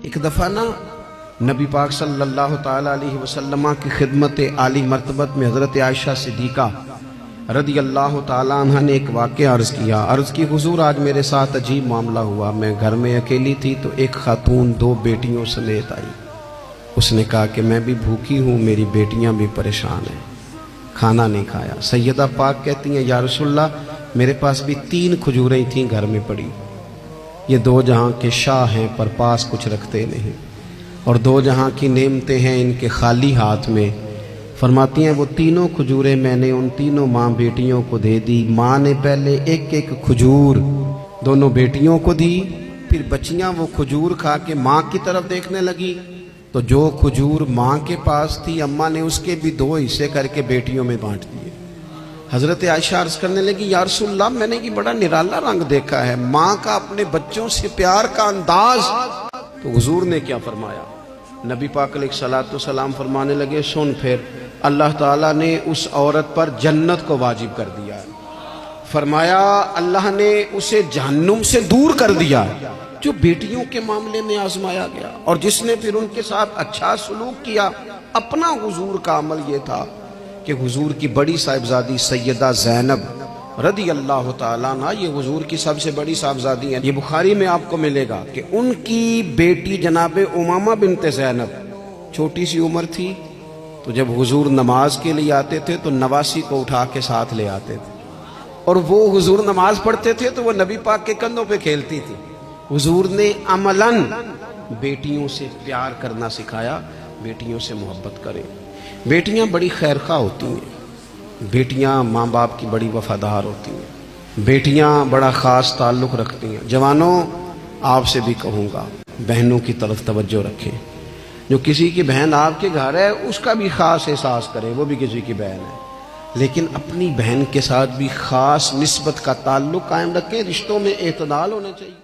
ایک دفعہ نا نبی پاک صلی اللہ تعالیٰ علیہ وسلم کی خدمت عالی مرتبت میں حضرت عائشہ صدیقہ رضی اللہ تعالیٰ عنہ نے ایک واقعہ عرض کی حضور آج میرے ساتھ عجیب معاملہ ہوا. میں گھر میں اکیلی تھی تو ایک خاتون 2 بیٹیوں سمیت آئی. اس نے کہا کہ میں بھی بھوکی ہوں, میری بیٹیاں بھی پریشان ہیں, کھانا نہیں کھایا. سیدہ پاک کہتی ہیں یا رسول اللہ میرے پاس بھی 3 کھجوریں تھیں گھر میں پڑی. یہ 2 جہاں کے شاہ ہیں پر پاس کچھ رکھتے نہیں, اور 2 جہاں کی نعمتیں ہیں ان کے خالی ہاتھ میں. فرماتی ہیں وہ 3 کھجوریں میں نے ان 3 ماں بیٹیوں کو دے دی. ماں نے پہلے ایک کھجور دونوں بیٹیوں کو دی, پھر بچیاں وہ کھجور کھا کے ماں کی طرف دیکھنے لگی تو جو کھجور ماں کے پاس تھی اماں نے اس کے بھی 2 حصے کر کے بیٹیوں میں بانٹ دیے. حضرت عائشہ عرض کرنے لگی یا رسول اللہ میں نے یہ بڑا نرالا رنگ دیکھا ہے, ماں کا اپنے بچوں سے پیار کا انداز. تو حضور نے کیا فرمایا؟ نبی پاک علیہ الصلوۃ والسلام فرمانے لگے سن پھر اللہ تعالیٰ نے اس عورت پر جنت کو واجب کر دیا ہے. فرمایا اللہ نے اسے جہنم سے دور کر دیا جو بیٹیوں کے معاملے میں آزمایا گیا, اور جس نے پھر ان کے ساتھ اچھا سلوک کیا. اپنا حضور کا عمل یہ تھا کہ حضور کی بڑی صاحبزادی سیدہ زینب رضی اللہ تعالیٰ عنہ, یہ حضور کی سب سے بڑی صاحبزادی ہیں. یہ بخاری میں آپ کو ملے گا کہ ان کی بیٹی جناب امامہ بنت زینب چھوٹی سی عمر تھی, تو جب حضور نماز کے لیے آتے تھے تو نواسی کو اٹھا کے ساتھ لے آتے تھے, اور وہ حضور نماز پڑھتے تھے تو وہ نبی پاک کے کندھوں پہ کھیلتی تھی. حضور نے عملاً بیٹیوں سے پیار کرنا سکھایا, بیٹیوں سے محبت کریں. بیٹیاں بڑی خیرخواہ ہوتی ہیں, بیٹیاں ماں باپ کی بڑی وفادار ہوتی ہیں, بیٹیاں بڑا خاص تعلق رکھتی ہیں. جوانوں آپ سے بھی کہوں گا بہنوں کی طرف توجہ رکھیں. جو کسی کی بہن آپ کے گھر ہے اس کا بھی خاص احساس کریں, وہ بھی کسی کی بہن ہے, لیکن اپنی بہن کے ساتھ بھی خاص نسبت کا تعلق قائم رکھیں. رشتوں میں اعتدال ہونا چاہیے.